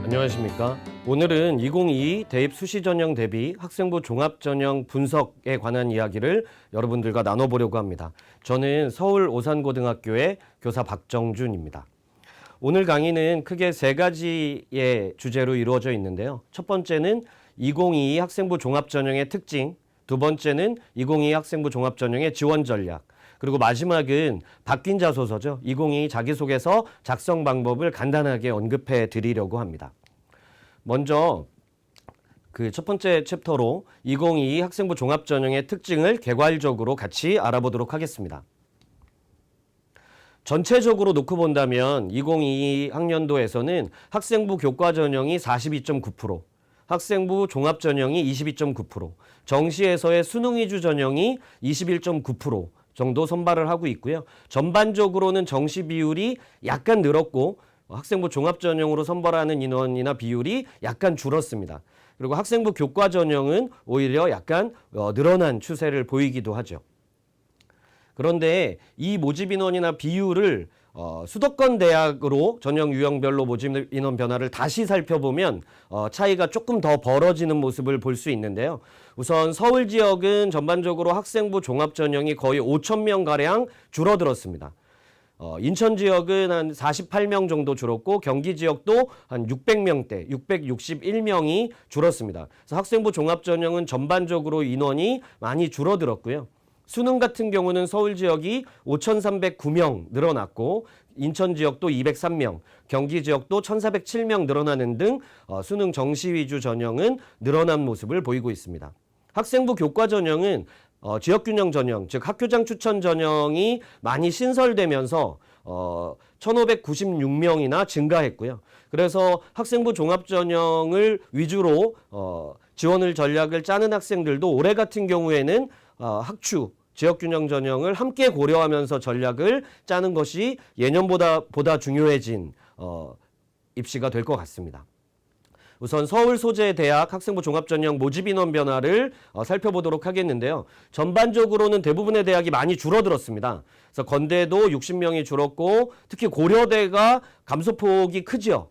안녕하십니까. 오늘은 2022 대입 수시 전형 대비 학생부 종합 전형 분석에 관한 이야기를 여러분들과 나눠보려고 합니다. 저는 서울 오산고등학교의 교사 박정준입니다. 오늘 강의는 크게 세 가지의 주제로 이루어져 있는데요. 첫 번째는 2022 학생부 종합 전형의 특징, 두 번째는 2022 학생부 종합 전형의 지원 전략, 그리고 마지막은 바뀐 자소서죠. 2022 자기소개서 작성 방법을 간단하게 언급해 드리려고 합니다. 먼저 그 첫 번째 챕터로 2022 학생부 종합 전형의 특징을 개괄적으로 같이 알아보도록 하겠습니다. 전체적으로 놓고 본다면 2022 학년도에서는 학생부 교과 전형이 42.9%, 학생부 종합 전형이 22.9%, 정시에서의 수능 위주 전형이 21.9% 정도 선발을 하고 있고요. 전반적으로는 정시 비율이 약간 늘었고 학생부 종합 전형으로 선발하는 인원이나 비율이 약간 줄었습니다. 그리고 학생부 교과 전형은 오히려 약간 늘어난 추세를 보이기도 하죠. 그런데 이 모집 인원이나 비율을 수도권 대학으로 전형 유형별로 모집 인원 변화를 다시 살펴보면 차이가 조금 더 벌어지는 모습을 볼 수 있는데요. 우선 서울 지역은 전반적으로 학생부 종합 전형이 거의 5,000명가량 줄어들었습니다. 인천 지역은 한 48명 정도 줄었고 경기 지역도 한 600명대, 661명이 줄었습니다. 그래서 학생부 종합 전형은 전반적으로 인원이 많이 줄어들었고요. 수능 같은 경우는 서울 지역이 5,309명 늘어났고 인천 지역도 203명, 경기 지역도 1,407명 늘어나는 등 수능 정시 위주 전형은 늘어난 모습을 보이고 있습니다. 학생부 교과 전형은 지역균형 전형, 즉 학교장 추천 전형이 많이 신설되면서 1,596명이나 증가했고요. 그래서 학생부 종합 전형을 위주로 지원을 전략을 짜는 학생들도 올해 같은 경우에는 학추, 지역균형 전형을 함께 고려하면서 전략을 짜는 것이 예년보다 중요해진 입시가 될 것 같습니다. 우선 서울 소재 대학 학생부 종합전형 모집 인원 변화를 살펴보도록 하겠는데요. 전반적으로는 대부분의 대학이 많이 줄어들었습니다. 그래서 건대도 60명이 줄었고 특히 고려대가 감소폭이 크죠.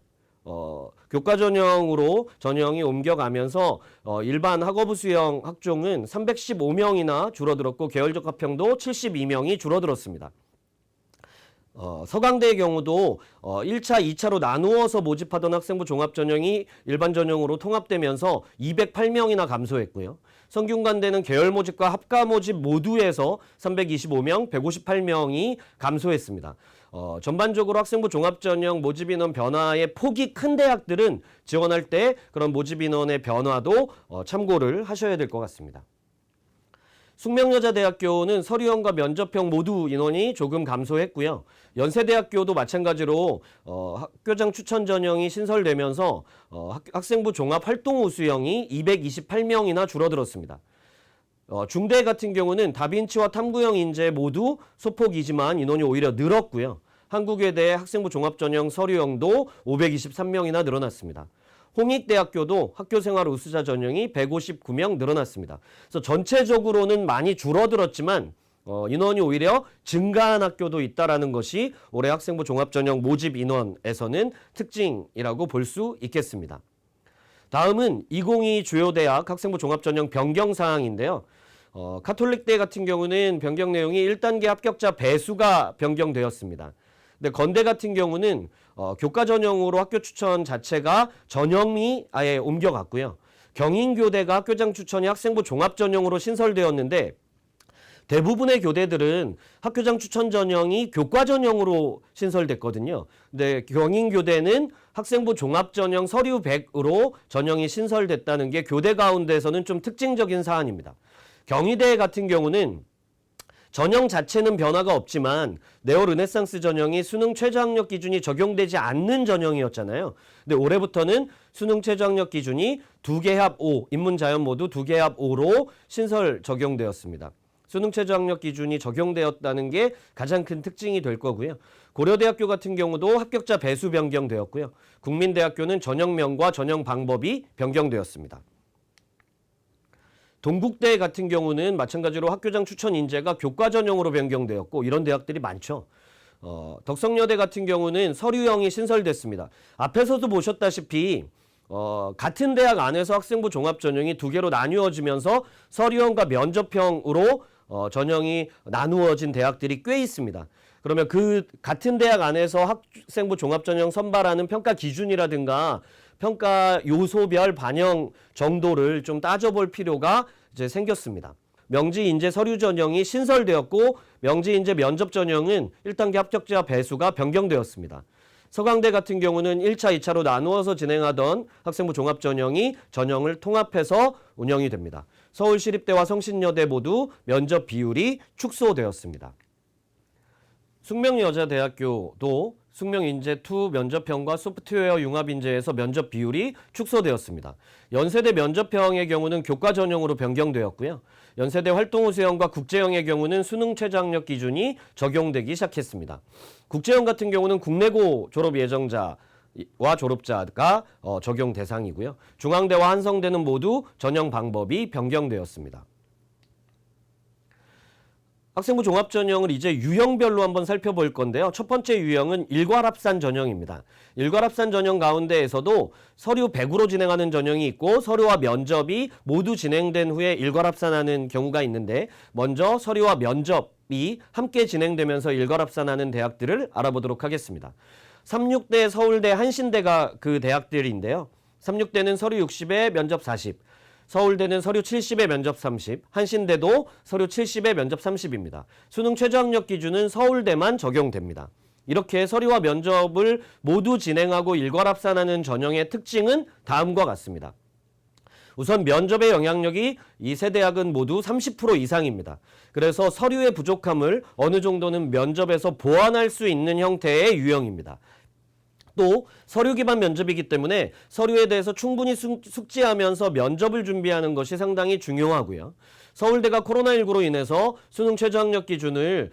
교과 전형으로 전형이 옮겨가면서 일반 학업부 수형 학종은 315명이나 줄어들었고 계열적 합평도 72명이 줄어들었습니다. 서강대의 경우도 1차, 2차로 나누어서 모집하던 학생부 종합전형이 일반 전형으로 통합되면서 208명이나 감소했고요. 성균관대는 계열 모집과 합과 모집 모두에서 325명, 158명이 감소했습니다. 전반적으로 학생부 종합전형 모집 인원 변화의 폭이 큰 대학들은 지원할 때 그런 모집 인원의 변화도 참고를 하셔야 될 것 같습니다. 숙명여자대학교는 서류형과 면접형 모두 인원이 조금 감소했고요. 연세대학교도 마찬가지로 학교장 추천 전형이 신설되면서 학생부 종합 활동 우수형이 228명이나 줄어들었습니다. 중대 같은 경우는 다빈치와 탐구형 인재 모두 소폭이지만 인원이 오히려 늘었고요. 한국외대 학생부 종합 전형 서류형도 523명이나 늘어났습니다. 홍익대학교도 학교생활 우수자 전형이 159명 늘어났습니다. 그래서 전체적으로는 많이 줄어들었지만 인원이 오히려 증가한 학교도 있다는 것이 올해 학생부 종합전형 모집 인원에서는 특징이라고 볼 수 있겠습니다. 다음은 2022 주요 대학 학생부 종합전형 변경 사항인데요. 가톨릭대 같은 경우는 변경 내용이 1단계 합격자 배수가 변경되었습니다. 근데 건대 같은 경우는 교과 전형으로 학교 추천 자체가 전형이 아예 옮겨갔고요. 경인교대가 학교장 추천이 학생부 종합 전형으로 신설되었는데 대부분의 교대들은 학교장 추천 전형이 교과 전형으로 신설됐거든요. 근데 경인교대는 학생부 종합 전형 서류 100으로 전형이 신설됐다는 게 교대 가운데서는 좀 특징적인 사안입니다. 경희대 같은 경우는 전형 자체는 변화가 없지만 네오 르네상스 전형이 수능 최저학력 기준이 적용되지 않는 전형이었잖아요. 근데 올해부터는 수능 최저학력 기준이 2개 합 5, 인문 자연 모두 2개 합 5로 신설 적용되었습니다. 수능 최저학력 기준이 적용되었다는 게 가장 큰 특징이 될 거고요. 고려대학교 같은 경우도 합격자 배수 변경되었고요. 국민대학교는 전형명과 전형 방법이 변경되었습니다. 동국대 같은 경우는 마찬가지로 학교장 추천 인재가 교과 전형으로 변경되었고 이런 대학들이 많죠. 덕성여대 같은 경우는 서류형이 신설됐습니다. 앞에서도 보셨다시피 같은 대학 안에서 학생부 종합 전형이 두 개로 나뉘어지면서 서류형과 면접형으로 전형이 나누어진 대학들이 꽤 있습니다. 그러면 그 같은 대학 안에서 학생부 종합 전형 선발하는 평가 기준이라든가 평가 요소별 반영 정도를 좀 따져볼 필요가 이제 생겼습니다. 명지 인재 서류 전형이 신설되었고 명지 인재 면접 전형은 1단계 합격자 배수가 변경되었습니다. 서강대 같은 경우는 1차, 2차로 나누어서 진행하던 학생부 종합 전형이 전형을 통합해서 운영이 됩니다. 서울시립대와 성신여대 모두 면접 비율이 축소되었습니다. 숙명여자대학교도 숙명인재2 면접형과 소프트웨어 융합인재에서 면접 비율이 축소되었습니다. 연세대 면접형의 경우는 교과 전형으로 변경되었고요. 연세대 활동우수형과 국제형의 경우는 수능 최저학력 기준이 적용되기 시작했습니다. 국제형 같은 경우는 국내고 졸업 예정자와 졸업자가 적용 대상이고요. 중앙대와 한성대는 모두 전형 방법이 변경되었습니다. 학생부 종합 전형을 이제 유형별로 한번 살펴볼 건데요. 첫 번째 유형은 일괄합산 전형입니다. 일괄합산 전형 가운데에서도 서류 100으로 진행하는 전형이 있고 서류와 면접이 모두 진행된 후에 일괄합산하는 경우가 있는데 먼저 서류와 면접이 함께 진행되면서 일괄합산하는 대학들을 알아보도록 하겠습니다. 36대, 서울대, 한신대가 그 대학들인데요. 36대는 서류 60에 면접 40, 서울대는 서류 70에 면접 30, 한신대도 서류 70에 면접 30입니다. 수능 최저학력 기준은 서울대만 적용됩니다. 이렇게 서류와 면접을 모두 진행하고 일괄합산하는 전형의 특징은 다음과 같습니다. 우선 면접의 영향력이 이 세 대학은 모두 30% 이상입니다. 그래서 서류의 부족함을 어느 정도는 면접에서 보완할 수 있는 형태의 유형입니다. 또 서류 기반 면접이기 때문에 서류에 대해서 충분히 숙지하면서 면접을 준비하는 것이 상당히 중요하고요. 서울대가 코로나19로 인해서 수능 최저학력 기준을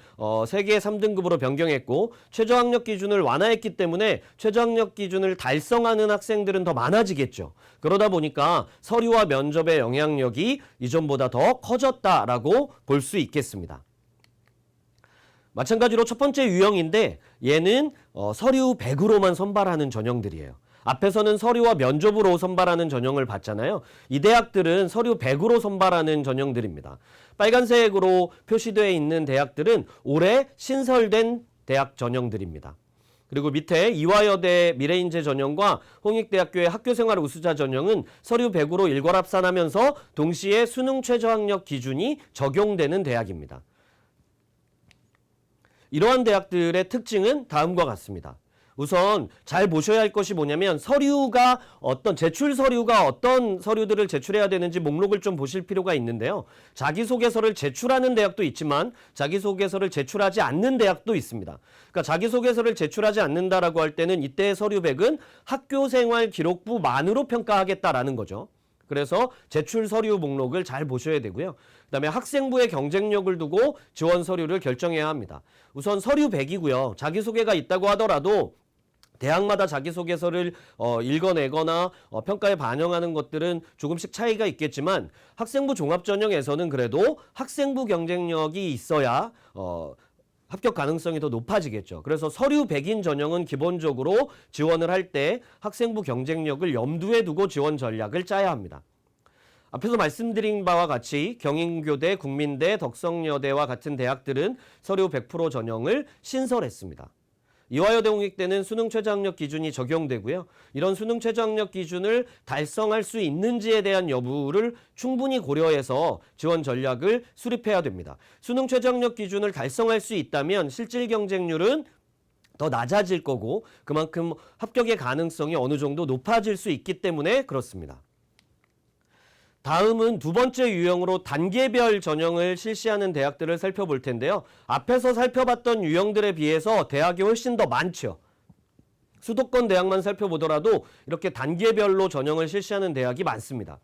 세계 3등급으로 변경했고 최저학력 기준을 완화했기 때문에 최저학력 기준을 달성하는 학생들은 더 많아지겠죠. 그러다 보니까 서류와 면접의 영향력이 이전보다 더 커졌다라고 볼 수 있겠습니다. 마찬가지로 첫 번째 유형인데 얘는 서류 100으로만 선발하는 전형들이에요. 앞에서는 서류와 면접으로 선발하는 전형을 봤잖아요. 이 대학들은 서류 100으로 선발하는 전형들입니다. 빨간색으로 표시되어 있는 대학들은 올해 신설된 대학 전형들입니다. 그리고 밑에 이화여대 미래인재 전형과 홍익대학교의 학교생활 우수자 전형은 서류 100으로 일괄합산하면서 동시에 수능 최저학력 기준이 적용되는 대학입니다. 이러한 대학들의 특징은 다음과 같습니다. 우선 잘 보셔야 할 것이 뭐냐면 제출 서류가 어떤 서류들을 제출해야 되는지 목록을 좀 보실 필요가 있는데요. 자기소개서를 제출하는 대학도 있지만 자기소개서를 제출하지 않는 대학도 있습니다. 그러니까 자기소개서를 제출하지 않는다라고 할 때는 이때의 서류백은 학교생활 기록부만으로 평가하겠다라는 거죠. 그래서 제출 서류 목록을 잘 보셔야 되고요. 그다음에 학생부의 경쟁력을 두고 지원 서류를 결정해야 합니다. 우선 서류 100이고요. 자기소개가 있다고 하더라도 대학마다 자기소개서를 읽어내거나 평가에 반영하는 것들은 조금씩 차이가 있겠지만 학생부 종합전형에서는 그래도 학생부 경쟁력이 있어야 합격 가능성이 더 높아지겠죠. 그래서 서류 100인 전형은 기본적으로 지원을 할 때 학생부 경쟁력을 염두에 두고 지원 전략을 짜야 합니다. 앞에서 말씀드린 바와 같이 경인교대, 국민대, 덕성여대와 같은 대학들은 서류 100% 전형을 신설했습니다. 이화여대 홍익대는 수능 최저학력 기준이 적용되고요. 이런 수능 최저학력 기준을 달성할 수 있는지에 대한 여부를 충분히 고려해서 지원 전략을 수립해야 됩니다. 수능 최저학력 기준을 달성할 수 있다면 실질 경쟁률은 더 낮아질 거고 그만큼 합격의 가능성이 어느 정도 높아질 수 있기 때문에 그렇습니다. 다음은 두 번째 유형으로 단계별 전형을 실시하는 대학들을 살펴볼 텐데요. 앞에서 살펴봤던 유형들에 비해서 대학이 훨씬 더 많죠. 수도권 대학만 살펴보더라도 이렇게 단계별로 전형을 실시하는 대학이 많습니다.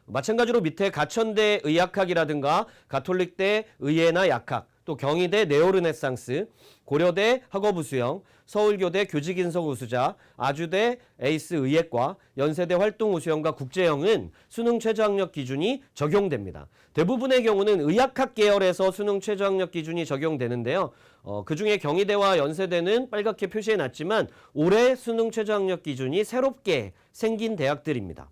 마찬가지로 밑에 가천대 의학학이라든가 가톨릭대 의예나 약학, 또 경희대 네오르네상스, 고려대 학업우수형, 서울교대 교직인석 우수자, 아주대 에이스 의예과, 연세대 활동우수형과 국제형은 수능 최저학력 기준이 적용됩니다. 대부분의 경우는 의학학 계열에서 수능 최저학력 기준이 적용되는데요. 그중에 경희대와 연세대는 빨갛게 표시해놨지만 올해 수능 최저학력 기준이 새롭게 생긴 대학들입니다.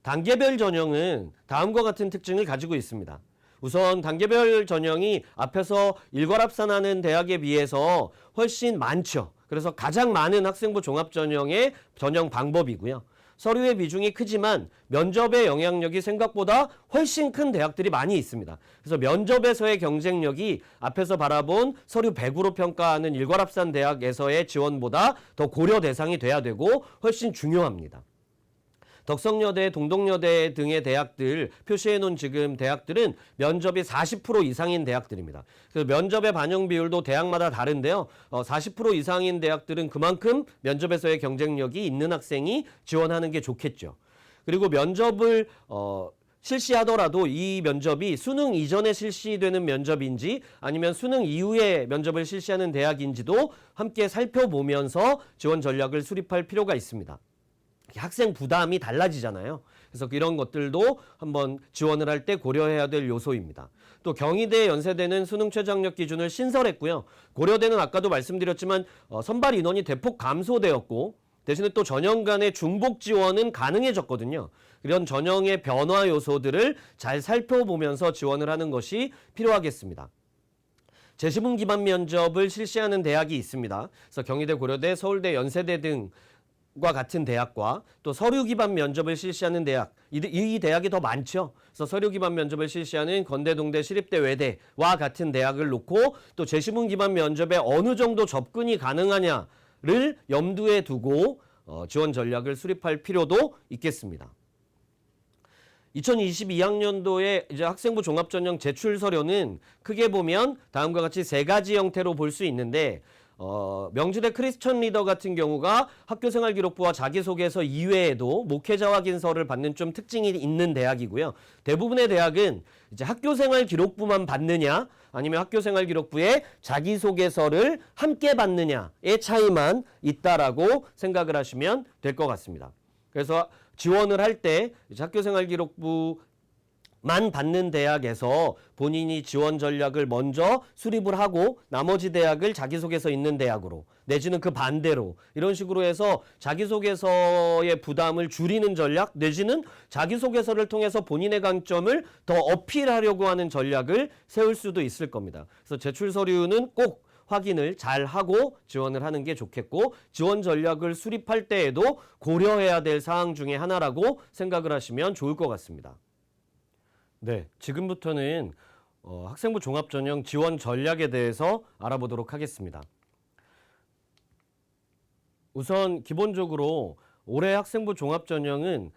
단계별 전형은 다음과 같은 특징을 가지고 있습니다. 우선 단계별 전형이 앞에서 일괄합산하는 대학에 비해서 훨씬 많죠. 그래서 가장 많은 학생부 종합전형의 전형 방법이고요. 서류의 비중이 크지만 면접의 영향력이 생각보다 훨씬 큰 대학들이 많이 있습니다. 그래서 면접에서의 경쟁력이 앞에서 바라본 서류 100으로 평가하는 일괄합산 대학에서의 지원보다 더 고려 대상이 돼야 되고 훨씬 중요합니다. 덕성여대, 동덕여대 등의 대학들 표시해놓은 지금 대학들은 면접이 40% 이상인 대학들입니다. 그래서 면접의 반영 비율도 대학마다 다른데요. 40% 이상인 대학들은 그만큼 면접에서의 경쟁력이 있는 학생이 지원하는 게 좋겠죠. 그리고 면접을 실시하더라도 이 면접이 수능 이전에 실시되는 면접인지 아니면 수능 이후에 면접을 실시하는 대학인지도 함께 살펴보면서 지원 전략을 수립할 필요가 있습니다. 학생 부담이 달라지잖아요. 그래서 이런 것들도 한번 지원을 할 때 고려해야 될 요소입니다. 또 경희대, 연세대는 수능 최저학력 기준을 신설했고요. 고려대는 아까도 말씀드렸지만 선발 인원이 대폭 감소되었고 대신에 또 전형 간의 중복 지원은 가능해졌거든요. 이런 전형의 변화 요소들을 잘 살펴보면서 지원을 하는 것이 필요하겠습니다. 재시문 기반 면접을 실시하는 대학이 있습니다. 그래서 경희대, 고려대, 서울대, 연세대 등과 같은 대학과 또 서류 기반 면접을 실시하는 대학, 이 대학이 더 많죠. 그래서 서류 기반 면접을 실시하는 건대, 동대, 시립대, 외대와 같은 대학을 놓고 또 재시문 기반 면접에 어느 정도 접근이 가능하냐를 염두에 두고 지원 전략을 수립할 필요도 있겠습니다. 2022학년도에 이제 학생부 종합전형 제출 서류는 크게 보면 다음과 같이 세 가지 형태로 볼 수 있는데 명지대 크리스천 리더 같은 경우가 학교생활기록부와 자기소개서 이외에도 목회자 확인서를 받는 좀 특징이 있는 대학이고요. 대부분의 대학은 이제 학교생활기록부만 받느냐 아니면 학교생활기록부에 자기소개서를 함께 받느냐의 차이만 있다라고 생각을 하시면 될 것 같습니다. 그래서 지원을 할 때 학교생활기록부만 받는 대학에서 본인이 지원 전략을 먼저 수립을 하고 나머지 대학을 자기소개서 있는 대학으로 내지는 그 반대로 이런 식으로 해서 자기소개서의 부담을 줄이는 전략 내지는 자기소개서를 통해서 본인의 강점을 더 어필하려고 하는 전략을 세울 수도 있을 겁니다. 그래서 제출 서류는 꼭 확인을 잘 하고 지원을 하는 게 좋겠고 지원 전략을 수립할 때에도 고려해야 될 사항 중에 하나라고 생각을 하시면 좋을 것 같습니다. 네, 지금부터는 학생부 종합전형 지원 전략에 대해서 알아보도록 하겠습니다. 우선 기본적으로 올해 학생부 종합전형은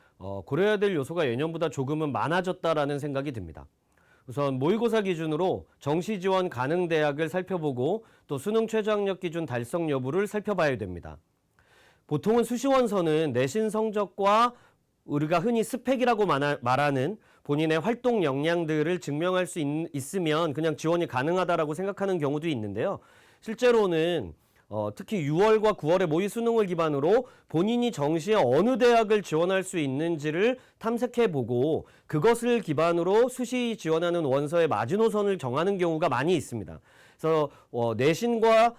고려해야 될 요소가 예년보다 조금은 많아졌다라는 생각이 듭니다. 우선 모의고사 기준으로 정시 지원 가능 대학을 살펴보고 또 수능 최저학력 기준 달성 여부를 살펴봐야 됩니다. 보통은 수시원서는 내신 성적과 우리가 흔히 스펙이라고 말하는 본인의 활동 역량들을 증명할 수 있으면 그냥 지원이 가능하다라고 생각하는 경우도 있는데요. 실제로는 특히 6월과 9월의 모의 수능을 기반으로 본인이 정시에 어느 대학을 지원할 수 있는지를 탐색해보고 그것을 기반으로 수시 지원하는 원서의 마지노선을 정하는 경우가 많이 있습니다. 그래서 내신과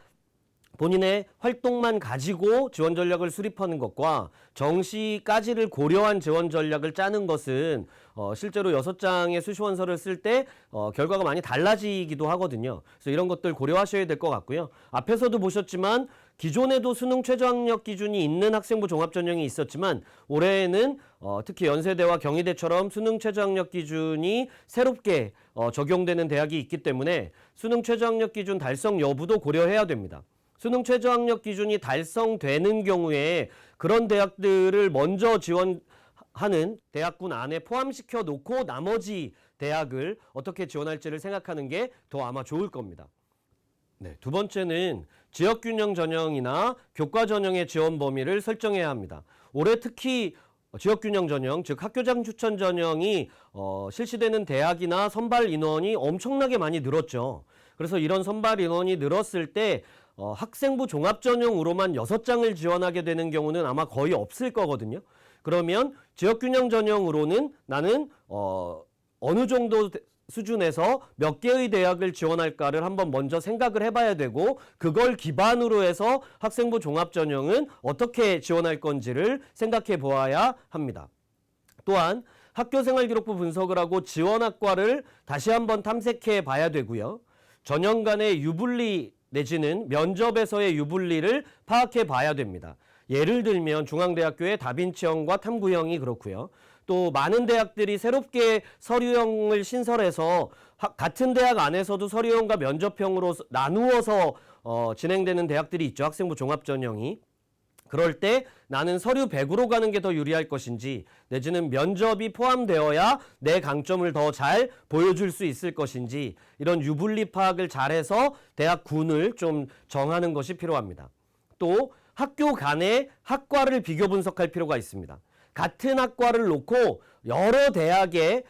본인의 활동만 가지고 지원 전략을 수립하는 것과 정시까지를 고려한 지원 전략을 짜는 것은 실제로 6장의 수시원서를 쓸 때 결과가 많이 달라지기도 하거든요. 그래서 이런 것들 고려하셔야 될 것 같고요. 앞에서도 보셨지만 기존에도 수능 최저학력 기준이 있는 학생부 종합전형이 있었지만 올해에는 특히 연세대와 경희대처럼 수능 최저학력 기준이 새롭게 적용되는 대학이 있기 때문에 수능 최저학력 기준 달성 여부도 고려해야 됩니다. 수능 최저학력 기준이 달성되는 경우에 그런 대학들을 먼저 지원하는 대학군 안에 포함시켜 놓고 나머지 대학을 어떻게 지원할지를 생각하는 게 더 아마 좋을 겁니다. 네, 두 번째는 지역균형 전형이나 교과 전형의 지원 범위를 설정해야 합니다. 올해 특히 지역균형 전형, 즉 학교장 추천 전형이 실시되는 대학이나 선발 인원이 엄청나게 많이 늘었죠. 그래서 이런 선발 인원이 늘었을 때 학생부 종합전형으로만 6장을 지원하게 되는 경우는 아마 거의 없을 거거든요. 그러면 지역균형 전형으로는 나는 어느 정도 수준에서 몇 개의 대학을 지원할까를 한번 먼저 생각을 해봐야 되고 그걸 기반으로 해서 학생부 종합전형은 어떻게 지원할 건지를 생각해 보아야 합니다. 또한 학교생활기록부 분석을 하고 지원학과를 다시 한번 탐색해 봐야 되고요. 전형 간의 유불리 내지는 면접에서의 유불리를 파악해 봐야 됩니다. 예를 들면 중앙대학교의 다빈치형과 탐구형이 그렇고요. 또 많은 대학들이 새롭게 서류형을 신설해서 같은 대학 안에서도 서류형과 면접형으로 나누어서 진행되는 대학들이 있죠. 학생부 종합전형이. 그럴 때 나는 서류 100으로 가는 게 더 유리할 것인지 내지는 면접이 포함되어야 내 강점을 더 잘 보여줄 수 있을 것인지 이런 유불리 파악을 잘해서 대학군을 좀 정하는 것이 필요합니다. 또 학교 간의 학과를 비교 분석할 필요가 있습니다. 같은 학과를 놓고 여러 대학의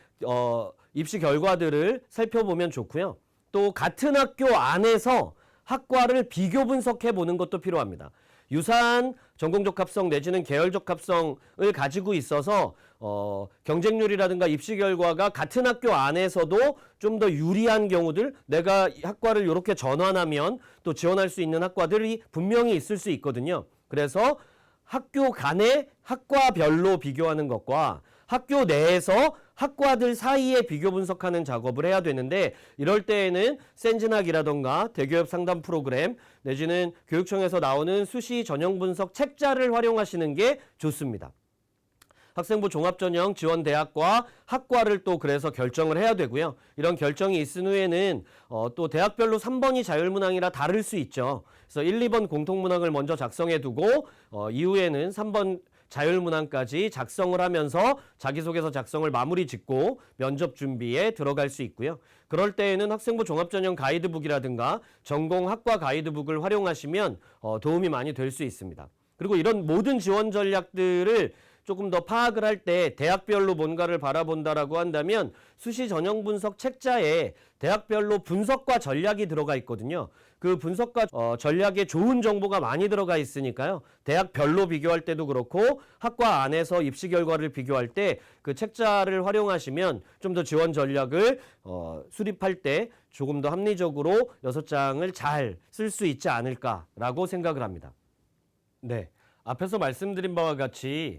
입시 결과들을 살펴보면 좋고요. 또 같은 학교 안에서 학과를 비교 분석해 보는 것도 필요합니다. 유사한 전공적 합성 내지는 계열적 합성을 가지고 있어서 경쟁률이라든가 입시 결과가 같은 학교 안에서도 좀 더 유리한 경우들, 내가 학과를 이렇게 전환하면 또 지원할 수 있는 학과들이 분명히 있을 수 있거든요. 그래서 학교 간의 학과별로 비교하는 것과 학교 내에서 학과들 사이에 비교 분석하는 작업을 해야 되는데 이럴 때에는 센진학이라던가 대기업 상담 프로그램 내지는 교육청에서 나오는 수시 전형 분석 책자를 활용하시는 게 좋습니다. 학생부 종합전형 지원 대학과 학과를 또 그래서 결정을 해야 되고요. 이런 결정이 있은 후에는 또 대학별로 3번이 자율문항이라 다를 수 있죠. 그래서 1, 2번 공통문항을 먼저 작성해 두고 이후에는 3번 자율문항까지 작성을 하면서 자기소개서 작성을 마무리 짓고 면접 준비에 들어갈 수 있고요. 그럴 때에는 학생부 종합전형 가이드북이라든가 전공 학과 가이드북을 활용하시면 도움이 많이 될 수 있습니다. 그리고 이런 모든 지원 전략들을 조금 더 파악을 할 때 대학별로 뭔가를 바라본다라고 한다면 수시 전형 분석 책자에 대학별로 분석과 전략이 들어가 있거든요. 그 분석과 전략에 좋은 정보가 많이 들어가 있으니까요. 대학별로 비교할 때도 그렇고 학과 안에서 입시 결과를 비교할 때 그 책자를 활용하시면 좀 더 지원 전략을 수립할 때 조금 더 합리적으로 6장을 잘 쓸 수 있지 않을까라고 생각을 합니다. 네, 앞에서 말씀드린 바와 같이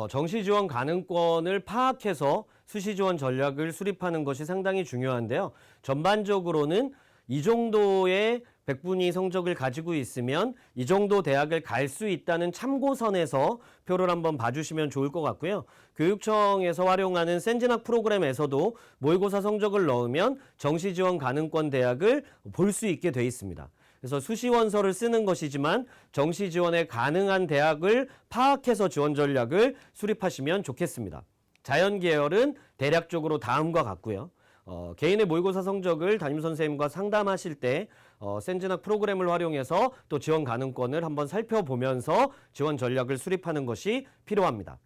정시지원 가능권을 파악해서 수시지원 전략을 수립하는 것이 상당히 중요한데요. 전반적으로는 이 정도의 백분위 성적을 가지고 있으면 이 정도 대학을 갈 수 있다는 참고선에서 표를 한번 봐주시면 좋을 것 같고요. 교육청에서 활용하는 센진학 프로그램에서도 모의고사 성적을 넣으면 정시지원 가능권 대학을 볼 수 있게 돼 있습니다. 그래서 수시원서를 쓰는 것이지만 정시지원에 가능한 대학을 파악해서 지원 전략을 수립하시면 좋겠습니다. 자연계열은 대략적으로 다음과 같고요. 개인의 모의고사 성적을 담임선생님과 상담하실 때 센진학 프로그램을 활용해서 또 지원 가능권을 한번 살펴보면서 지원 전략을 수립하는 것이 필요합니다.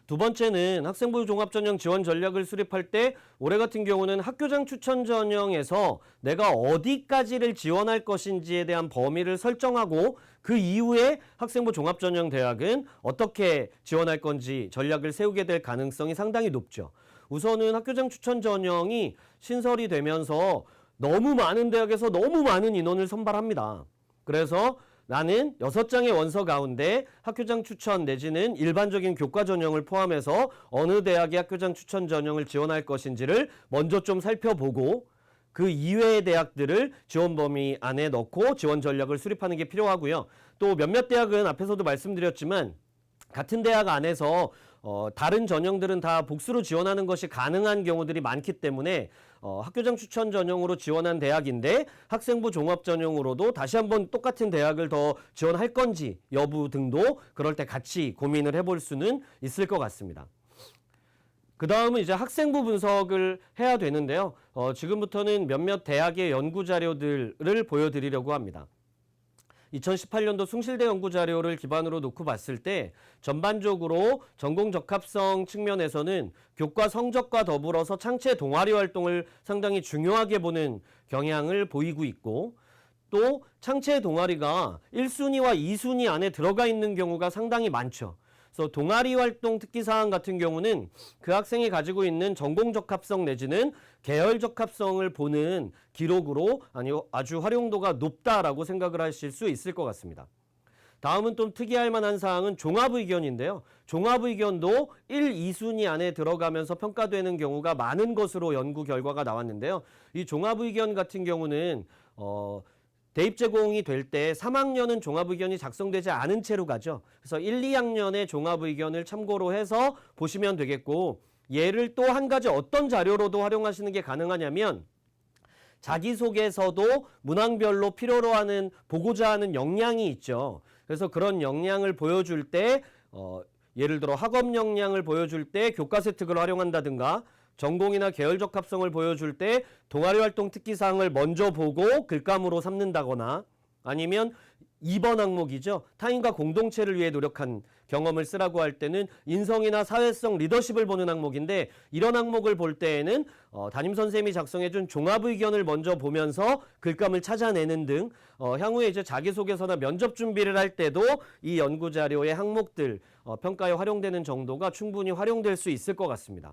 두 번째는 학생부 종합전형 지원 전략을 수립할 때 올해 같은 경우는 학교장 추천 전형에서 내가 어디까지를 지원할 것인지에 대한 범위를 설정하고 그 이후에 학생부 종합전형 대학은 어떻게 지원할 건지 전략을 세우게 될 가능성이 상당히 높죠. 우선은 학교장 추천 전형이 신설이 되면서 너무 많은 대학에서 너무 많은 인원을 선발합니다. 그래서 나는 6장의 원서 가운데 학교장 추천 내지는 일반적인 교과 전형을 포함해서 어느 대학의 학교장 추천 전형을 지원할 것인지를 먼저 좀 살펴보고 그 이외의 대학들을 지원 범위 안에 넣고 지원 전략을 수립하는 게 필요하고요. 또 몇몇 대학은 앞에서도 말씀드렸지만 같은 대학 안에서 다른 전형들은 다 복수로 지원하는 것이 가능한 경우들이 많기 때문에 학교장 추천 전형으로 지원한 대학인데 학생부 종합 전형으로도 다시 한번 똑같은 대학을 더 지원할 건지 여부 등도 그럴 때 같이 고민을 해볼 수는 있을 것 같습니다. 그 다음은 이제 학생부 분석을 해야 되는데요. 지금부터는 몇몇 대학의 연구 자료들을 보여드리려고 합니다. 2018년도 숭실대 연구자료를 기반으로 놓고 봤을 때 전반적으로 전공 적합성 측면에서는 교과 성적과 더불어서 창체 동아리 활동을 상당히 중요하게 보는 경향을 보이고 있고 또 창체 동아리가 1순위와 2순위 안에 들어가 있는 경우가 상당히 많죠. 그래서 동아리 활동 특기사항 같은 경우는 그 학생이 가지고 있는 전공 적합성 내지는 계열 적합성을 보는 기록으로 아주 활용도가 높다라고 생각을 하실 수 있을 것 같습니다. 다음은 좀 특이할 만한 사항은 종합의견인데요. 종합의견도 1, 2순위 안에 들어가면서 평가되는 경우가 많은 것으로 연구 결과가 나왔는데요. 이 종합의견 같은 경우는 대입 제공이 될 때 3학년은 종합의견이 작성되지 않은 채로 가죠. 그래서 1, 2학년의 종합의견을 참고로 해서 보시면 되겠고, 얘를 또 한 가지 어떤 자료로도 활용하시는 게 가능하냐면 자기소개서도 문항별로 필요로 하는 보고자 하는 역량이 있죠. 그래서 그런 역량을 보여줄 때 예를 들어 학업 역량을 보여줄 때 교과세 특을 활용한다든가 전공이나 계열 적합성을 보여줄 때 동아리 활동 특기사항을 먼저 보고 글감으로 삼는다거나 아니면 2번 항목이죠. 타인과 공동체를 위해 노력한 경험을 쓰라고 할 때는 인성이나 사회성, 리더십을 보는 항목인데 이런 항목을 볼 때에는 담임선생님이 작성해준 종합의견을 먼저 보면서 글감을 찾아내는 등 향후에 이제 자기소개서나 면접 준비를 할 때도 이 연구자료의 항목들 평가에 활용되는 정도가 충분히 활용될 수 있을 것 같습니다.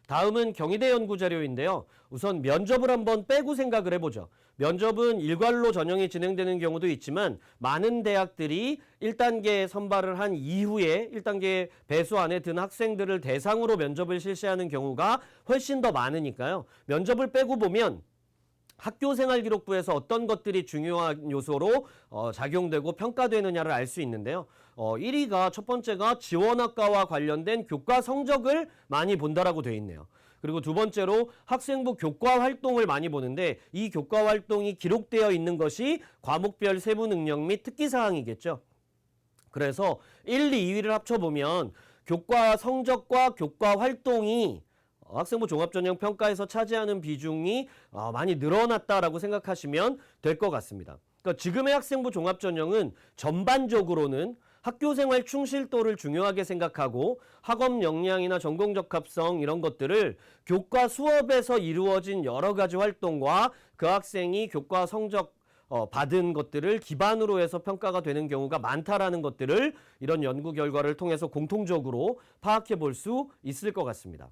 다음은 경희대 연구자료인데요. 우선 면접을 한번 빼고 생각을 해보죠. 면접은 일괄로 전형이 진행되는 경우도 있지만 많은 대학들이 1단계 선발을 한 이후에 1단계 배수 안에 든 학생들을 대상으로 면접을 실시하는 경우가 훨씬 더 많으니까요. 면접을 빼고 보면 학교생활기록부에서 어떤 것들이 중요한 요소로 작용되고 평가되느냐를 알 수 있는데요. 1위가 첫 번째가 지원학과와 관련된 교과 성적을 많이 본다라고 되어 있네요. 그리고 두 번째로 학생부 교과 활동을 많이 보는데 이 교과 활동이 기록되어 있는 것이 과목별 세부 능력 및 특기사항이겠죠. 그래서 1, 2위를 합쳐보면 교과 성적과 교과 활동이 학생부 종합전형 평가에서 차지하는 비중이 많이 늘어났다라고 생각하시면 될 것 같습니다. 그러니까 지금의 학생부 종합전형은 전반적으로는 학교생활 충실도를 중요하게 생각하고 학업 역량이나 전공 적합성 이런 것들을 교과 수업에서 이루어진 여러 가지 활동과 그 학생이 교과 성적 받은 것들을 기반으로 해서 평가가 되는 경우가 많다라는 것들을 이런 연구 결과를 통해서 공통적으로 파악해 볼 수 있을 것 같습니다.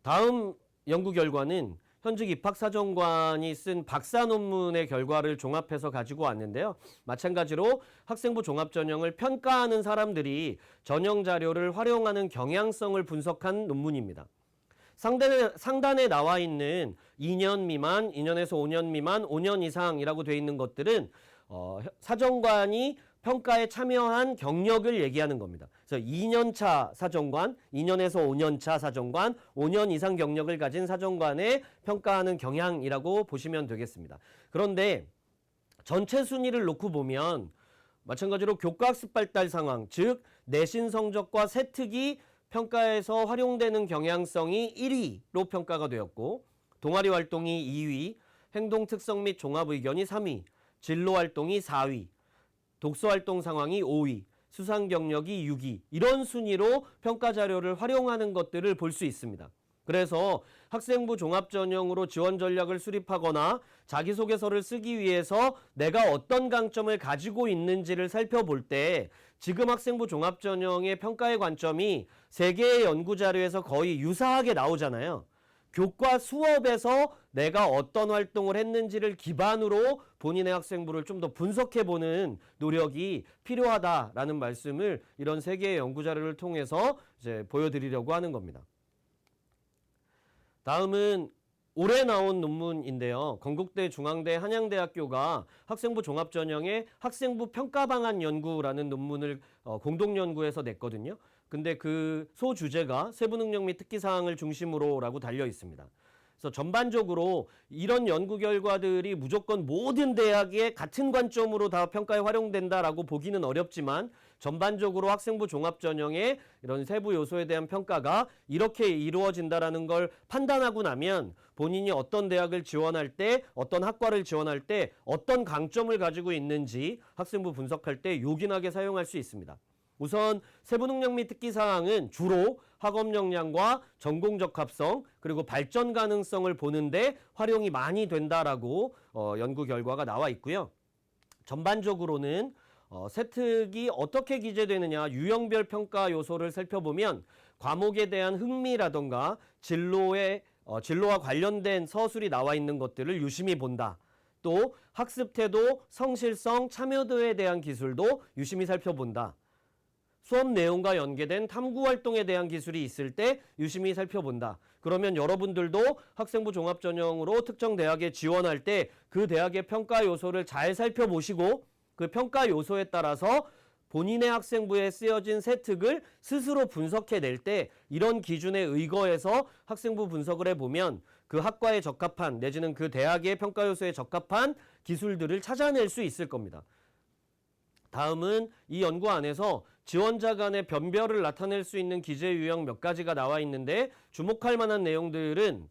다음 연구 결과는 현직 입학사정관이 쓴 박사 논문의 결과를 종합해서 가지고 왔는데요. 마찬가지로 학생부 종합전형을 평가하는 사람들이 전형 자료를 활용하는 경향성을 분석한 논문입니다. 상단에 나와 있는 2년 미만, 2년에서 5년 미만, 5년 이상이라고 되어 있는 것들은 사정관이 평가에 참여한 경력을 얘기하는 겁니다. 그래서 2년차 사정관, 2년에서 5년차 사정관, 5년 이상 경력을 가진 사정관의 평가하는 경향이라고 보시면 되겠습니다. 그런데 전체 순위를 놓고 보면 마찬가지로 교과학습 발달 상황, 즉 내신 성적과 세특이 평가에서 활용되는 경향성이 1위로 평가가 되었고 동아리 활동이 2위, 행동 특성 및 종합 의견이 3위, 진로 활동이 4위, 독서 활동 상황이 5위, 수상 경력이 6위 이런 순위로 평가 자료를 활용하는 것들을 볼 수 있습니다. 그래서 학생부 종합전형으로 지원 전략을 수립하거나 자기소개서를 쓰기 위해서 내가 어떤 강점을 가지고 있는지를 살펴볼 때 지금 학생부 종합전형의 평가의 관점이 세 개의 연구자료에서 거의 유사하게 나오잖아요. 교과 수업에서 내가 어떤 활동을 했는지를 기반으로 본인의 학생부를 좀 더 분석해보는 노력이 필요하다라는 말씀을 이런 세 개의 연구자료를 통해서 이제 보여드리려고 하는 겁니다. 다음은 올해 나온 논문인데요. 건국대, 중앙대, 한양대학교가 학생부 종합전형의 학생부 평가방안 연구라는 논문을 공동연구해서 냈거든요. 근데 그 소주제가 세부능력 및 특기사항을 중심으로라고 달려 있습니다. 그래서 전반적으로 이런 연구 결과들이 무조건 모든 대학에 같은 관점으로 다 평가에 활용된다라고 보기는 어렵지만 전반적으로 학생부 종합전형의 이런 세부 요소에 대한 평가가 이렇게 이루어진다라는 걸 판단하고 나면 본인이 어떤 대학을 지원할 때 어떤 학과를 지원할 때 어떤 강점을 가지고 있는지 학생부 분석할 때 요긴하게 사용할 수 있습니다. 우선 세부능력 및 특기사항은 주로 학업 역량과 전공 적합성 그리고 발전 가능성을 보는데 활용이 많이 된다라고 연구 결과가 나와 있고요. 전반적으로는 세특이 어떻게 기재되느냐 유형별 평가 요소를 살펴보면 과목에 대한 흥미라던가 진로와 관련된 서술이 나와 있는 것들을 유심히 본다. 또 학습 태도, 성실성, 참여도에 대한 기술도 유심히 살펴본다. 수업 내용과 연계된 탐구 활동에 대한 기술이 있을 때 유심히 살펴본다. 그러면 여러분들도 학생부 종합전형으로 특정 대학에 지원할 때 그 대학의 평가 요소를 잘 살펴보시고 그 평가 요소에 따라서 본인의 학생부에 쓰여진 세특을 스스로 분석해낼 때 이런 기준에 의거해서 학생부 분석을 해보면 그 학과에 적합한 내지는 그 대학의 평가 요소에 적합한 기술들을 찾아낼 수 있을 겁니다. 다음은 이 연구 안에서 지원자 간의 변별을 나타낼 수 있는 기재 유형 몇 가지가 나와 있는데 주목할 만한 내용들은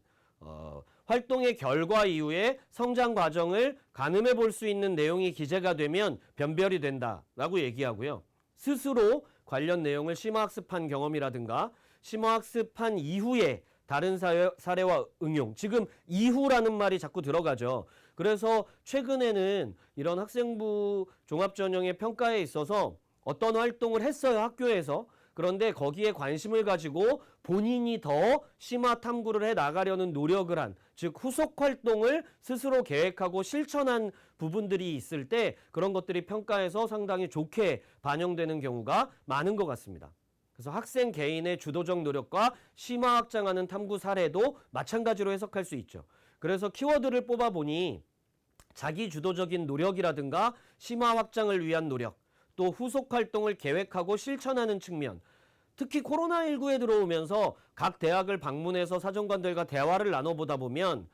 활동의 결과 이후에 성장 과정을 가늠해 볼 수 있는 내용이 기재가 되면 변별이 된다라고 얘기하고요. 스스로 관련 내용을 심화학습한 경험이라든가 심화학습한 이후에 다른 사례와 응용. 지금 이후라는 말이 자꾸 들어가죠. 그래서 최근에는 이런 학생부 종합전형의 평가에 있어서 어떤 활동을 했어요, 학교에서. 그런데 거기에 관심을 가지고 본인이 더 심화 탐구를 해 나가려는 노력을 한, 즉 후속 활동을 스스로 계획하고 실천한 부분들이 있을 때 그런 것들이 평가에서 상당히 좋게 반영되는 경우가 많은 것 같습니다. 그래서 학생 개인의 주도적 노력과 심화 확장하는 탐구 사례도 마찬가지로 해석할 수 있죠. 그래서 키워드를 뽑아보니 자기 주도적인 노력이라든가 심화 확장을 위한 노력, 또 후속 활동을 계획하고 실천하는 측면, 특히 코로나19에 들어오면서 각 대학을 방문해서 사정관들과 대화를 나눠보다 보면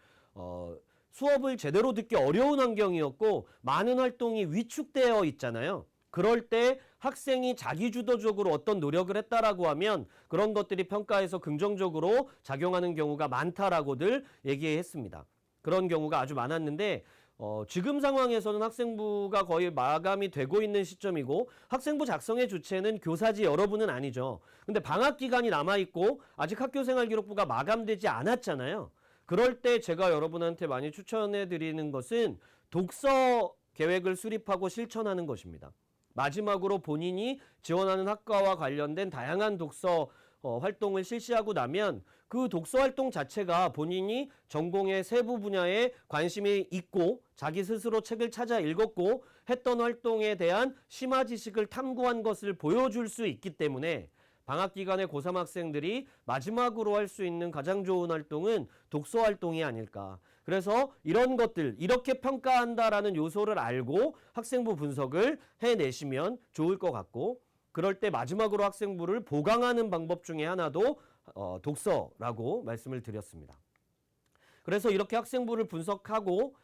수업을 제대로 듣기 어려운 환경이었고 많은 활동이 위축되어 있잖아요. 그럴 때 학생이 자기주도적으로 어떤 노력을 했다라고 하면 그런 것들이 평가에서 긍정적으로 작용하는 경우가 많다라고들 얘기했습니다. 그런 경우가 아주 많았는데 지금 상황에서는 학생부가 거의 마감이 되고 있는 시점이고 학생부 작성의 주체는 교사지 여러분은 아니죠. 근데 방학 기간이 남아있고 아직 학교생활기록부가 마감되지 않았잖아요. 그럴 때 제가 여러분한테 많이 추천해 드리는 것은 독서 계획을 수립하고 실천하는 것입니다. 마지막으로 본인이 지원하는 학과와 관련된 다양한 독서 활동을 실시하고 나면 그 독서 활동 자체가 본인이 전공의 세부 분야에 관심이 있고 자기 스스로 책을 찾아 읽었고 했던 활동에 대한 심화 지식을 탐구한 것을 보여줄 수 있기 때문에 방학 기간에 고3 학생들이 마지막으로 할 수 있는 가장 좋은 활동은 독서 활동이 아닐까. 그래서 이런 것들, 이렇게 평가한다라는 요소를 알고 학생부 분석을 해내시면 좋을 것 같고 그럴 때 마지막으로 학생부를 보강하는 방법 중에 하나도 독서라고 말씀을 드렸습니다. 그래서 이렇게 학생부를 분석하고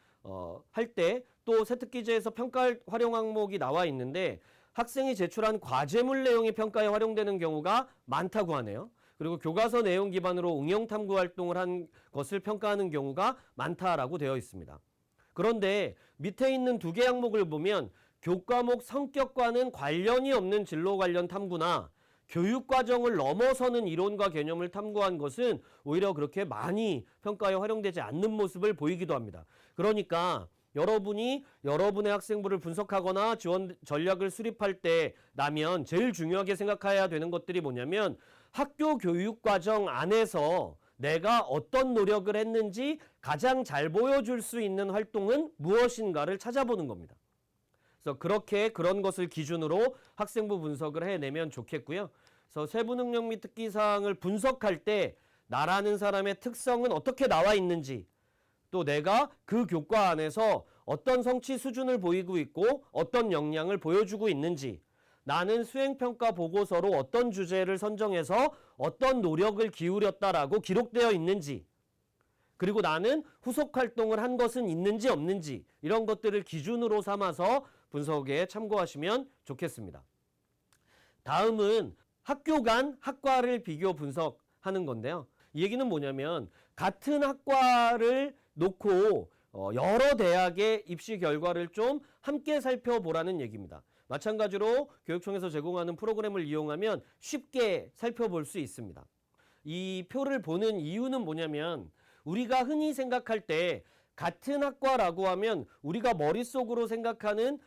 할 때 또 세특기재에서 평가할 활용 항목이 나와 있는데 학생이 제출한 과제물 내용이 평가에 활용되는 경우가 많다고 하네요. 그리고 교과서 내용 기반으로 응용 탐구 활동을 한 것을 평가하는 경우가 많다라고 되어 있습니다. 그런데 밑에 있는 두 개 항목을 보면 교과목 성격과는 관련이 없는 진로 관련 탐구나 교육과정을 넘어서는 이론과 개념을 탐구한 것은 오히려 그렇게 많이 평가에 활용되지 않는 모습을 보이기도 합니다. 그러니까 여러분이 여러분의 학생부를 분석하거나 지원 전략을 수립할 때 나면 제일 중요하게 생각해야 되는 것들이 뭐냐면 학교 교육과정 안에서 내가 어떤 노력을 했는지 가장 잘 보여줄 수 있는 활동은 무엇인가를 찾아보는 겁니다. 그래서 그렇게 그런 것을 기준으로 학생부 분석을 해내면 좋겠고요. 그래서 세부 능력 및 특기사항을 분석할 때 나라는 사람의 특성은 어떻게 나와 있는지 또 내가 그 교과 안에서 어떤 성취 수준을 보이고 있고 어떤 역량을 보여주고 있는지 나는 수행평가 보고서로 어떤 주제를 선정해서 어떤 노력을 기울였다라고 기록되어 있는지 그리고 나는 후속 활동을 한 것은 있는지 없는지 이런 것들을 기준으로 삼아서 분석에 참고하시면 좋겠습니다. 다음은 학교 간 학과를 비교 분석하는 건데요. 이 얘기는 뭐냐면 같은 학과를 놓고 여러 대학의 입시 결과를 좀 함께 살펴보라는 얘기입니다. 마찬가지로 교육청에서 제공하는 프로그램을 이용하면 쉽게 살펴볼 수 있습니다. 이 표를 보는 이유는 뭐냐면 우리가 흔히 생각할 때 같은 학과라고 하면 우리가 머릿속으로 생각하는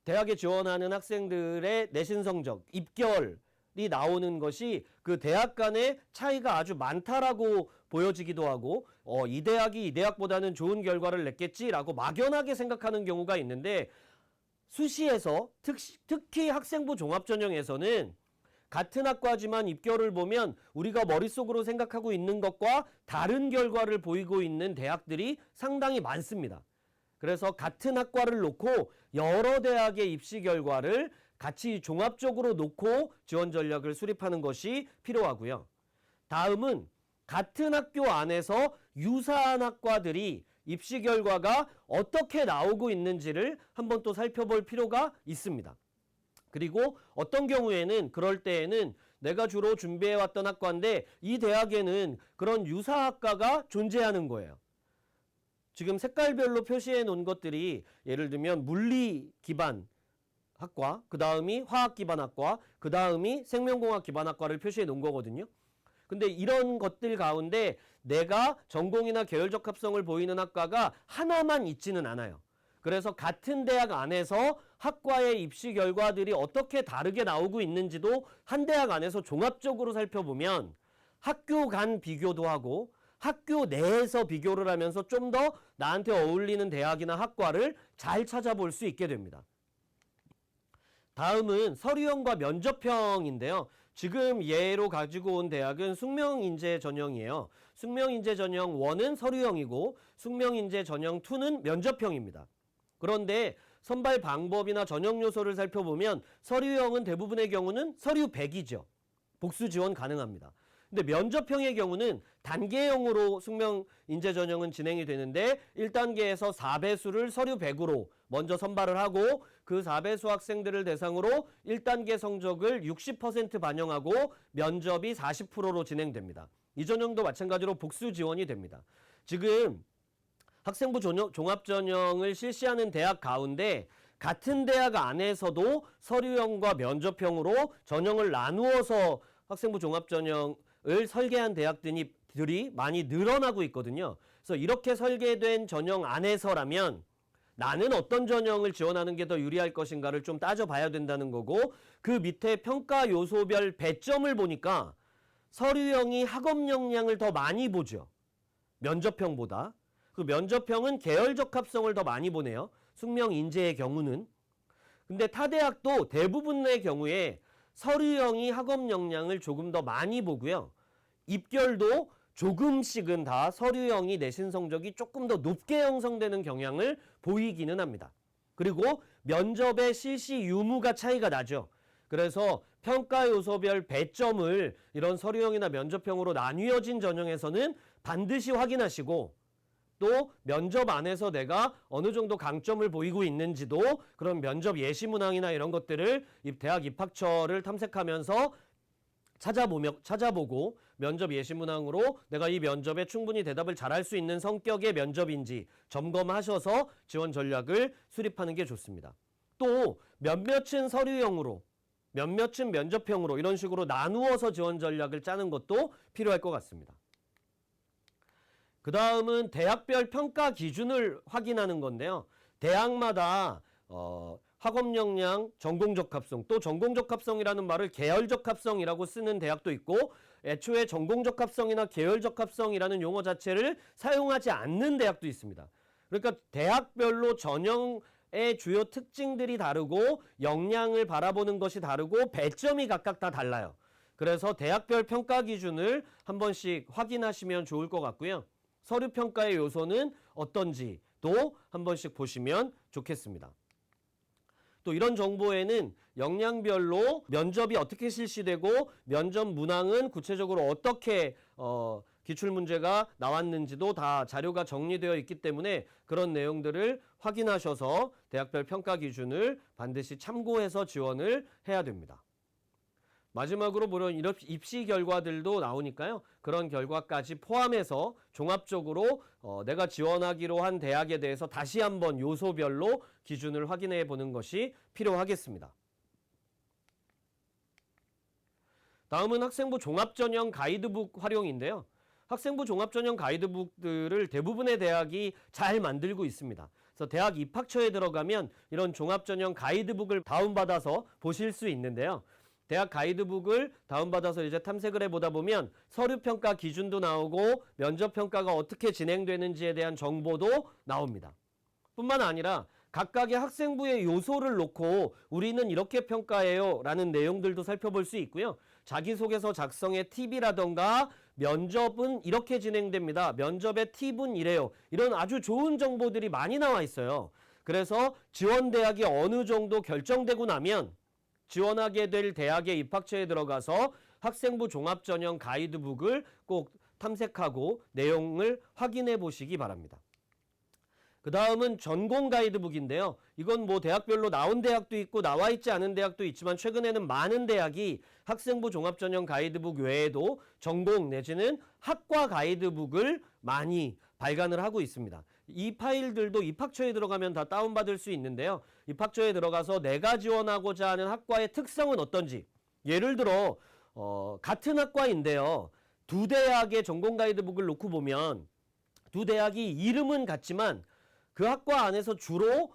대학에 지원하는 학생들의 내신 성적, 입결이 나오는 것이 그 대학 간의 차이가 아주 많다라고 보여지기도 하고 이 대학이 이 대학보다는 좋은 결과를 냈겠지라고 막연하게 생각하는 경우가 있는데 수시에서 특히 학생부 종합전형에서는 같은 학과지만 입결을 보면 우리가 머릿속으로 생각하고 있는 것과 다른 결과를 보이고 있는 대학들이 상당히 많습니다. 그래서 같은 학과를 놓고 여러 대학의 입시 결과를 같이 종합적으로 놓고 지원 전략을 수립하는 것이 필요하고요. 다음은 같은 학교 안에서 유사한 학과들이 입시 결과가 어떻게 나오고 있는지를 한번 또 살펴볼 필요가 있습니다. 그리고 어떤 경우에는 그럴 때에는 내가 주로 준비해왔던 학과인데 이 대학에는 그런 유사학과가 존재하는 거예요. 지금 색깔별로 표시해 놓은 것들이 예를 들면 물리 기반 학과, 그 다음이 화학 기반 학과, 그 다음이 생명공학 기반 학과를 표시해 놓은 거거든요. 근데 이런 것들 가운데 내가 전공이나 계열적 합성을 보이는 학과가 하나만 있지는 않아요. 그래서 같은 대학 안에서 학과의 입시 결과들이 어떻게 다르게 나오고 있는지도 한 대학 안에서 종합적으로 살펴보면 학교 간 비교도 하고 학교 내에서 비교를 하면서 좀 더 나한테 어울리는 대학이나 학과를 잘 찾아볼 수 있게 됩니다. 다음은 서류형과 면접형인데요. 지금 예로 가지고 온 대학은 숙명인재 전형이에요. 숙명인재 전형 1은 서류형이고 숙명인재 전형 2는 면접형입니다. 그런데 선발 방법이나 전형 요소를 살펴보면 서류형은 대부분의 경우는 서류 100이죠. 복수 지원 가능합니다. 근데 면접형의 경우는 단계형으로 숙명인재 전형은 진행이 되는데 1단계에서 4배수를 서류 100으로 먼저 선발을 하고 그 4배수 학생들을 대상으로 1단계 성적을 60% 반영하고 면접이 40%로 진행됩니다. 이 전형도 마찬가지로 복수 지원이 됩니다. 지금 학생부 종합전형을 실시하는 대학 가운데 같은 대학 안에서도 서류형과 면접형으로 전형을 나누어서 학생부 종합전형을 설계한 대학들이 많이 늘어나고 있거든요. 그래서 이렇게 설계된 전형 안에서라면 나는 어떤 전형을 지원하는 게 더 유리할 것인가를 좀 따져봐야 된다는 거고 그 밑에 평가 요소별 배점을 보니까 서류형이 학업 역량을 더 많이 보죠. 면접형보다. 그 면접형은 계열적 합성을 더 많이 보네요. 숙명인재의 경우는. 근데 타 대학도 대부분의 경우에 서류형이 학업 역량을 조금 더 많이 보고요. 입결도 조금씩은 다 서류형이 내신 성적이 조금 더 높게 형성되는 경향을 보이기는 합니다. 그리고 면접의 실시 유무가 차이가 나죠. 그래서 평가 요소별 배점을 이런 서류형이나 면접형으로 나뉘어진 전형에서는 반드시 확인하시고 또 면접 안에서 내가 어느 정도 강점을 보이고 있는지도 그런 면접 예시 문항이나 이런 것들을 대학 입학처를 탐색하면서 찾아보고 면접 예시 문항으로 내가 이 면접에 충분히 대답을 잘할 수 있는 성격의 면접인지 점검하셔서 지원 전략을 수립하는 게 좋습니다. 또 몇몇은 서류형으로 몇몇은 면접형으로 이런 식으로 나누어서 지원 전략을 짜는 것도 필요할 것 같습니다. 그 다음은 대학별 평가 기준을 확인하는 건데요. 대학마다 학업 역량, 전공적 합성, 또 전공적 합성이라는 말을 계열적 합성이라고 쓰는 대학도 있고 애초에 전공적 합성이나 계열적 합성이라는 용어 자체를 사용하지 않는 대학도 있습니다. 그러니까 대학별로 전형의 주요 특징들이 다르고 역량을 바라보는 것이 다르고 배점이 각각 다 달라요. 그래서 대학별 평가 기준을 한 번씩 확인하시면 좋을 것 같고요. 서류 평가의 요소는 어떤지도 한 번씩 보시면 좋겠습니다. 또 이런 정보에는 역량별로 면접이 어떻게 실시되고 면접 문항은 구체적으로 어떻게 기출문제가 나왔는지도 다 자료가 정리되어 있기 때문에 그런 내용들을 확인하셔서 대학별 평가 기준을 반드시 참고해서 지원을 해야 됩니다. 마지막으로 물론 입시 결과들도 나오니까요. 그런 결과까지 포함해서 종합적으로 내가 지원하기로 한 대학에 대해서 다시 한번 요소별로 기준을 확인해 보는 것이 필요하겠습니다. 다음은 학생부 종합전형 가이드북 활용인데요. 학생부 종합전형 가이드북들을 대부분의 대학이 잘 만들고 있습니다. 그래서 대학 입학처에 들어가면 이런 종합전형 가이드북을 다운받아서 보실 수 있는데요. 대학 가이드북을 다운받아서 이제 탐색을 해보다 보면 서류평가 기준도 나오고 면접평가가 어떻게 진행되는지에 대한 정보도 나옵니다. 뿐만 아니라 각각의 학생부의 요소를 놓고 우리는 이렇게 평가해요 라는 내용들도 살펴볼 수 있고요. 자기소개서 작성의 팁이라던가 면접은 이렇게 진행됩니다. 면접의 팁은 이래요. 이런 아주 좋은 정보들이 많이 나와 있어요. 그래서 지원대학이 어느 정도 결정되고 나면 지원하게 될 대학의 입학처에 들어가서 학생부 종합전형 가이드북을 꼭 탐색하고 내용을 확인해 보시기 바랍니다. 그 다음은 전공 가이드북인데요. 이건 뭐 대학별로 나온 대학도 있고 나와 있지 않은 대학도 있지만 최근에는 많은 대학이 학생부 종합전형 가이드북 외에도 전공 내지는 학과 가이드북을 많이 발간을 하고 있습니다. 이 파일들도 입학처에 들어가면 다 다운받을 수 있는데요. 입학처에 들어가서 내가 지원하고자 하는 학과의 특성은 어떤지, 예를 들어 같은 학과인데요. 두 대학의 전공 가이드북을 놓고 보면 두 대학이 이름은 같지만 그 학과 안에서 주로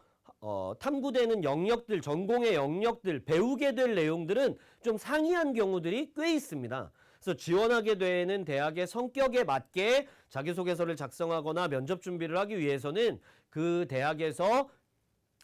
탐구되는 영역들, 전공의 영역들, 배우게 될 내용들은 좀 상이한 경우들이 꽤 있습니다. 그래서 지원하게 되는 대학의 성격에 맞게 자기소개서를 작성하거나 면접 준비를 하기 위해서는 그 대학에서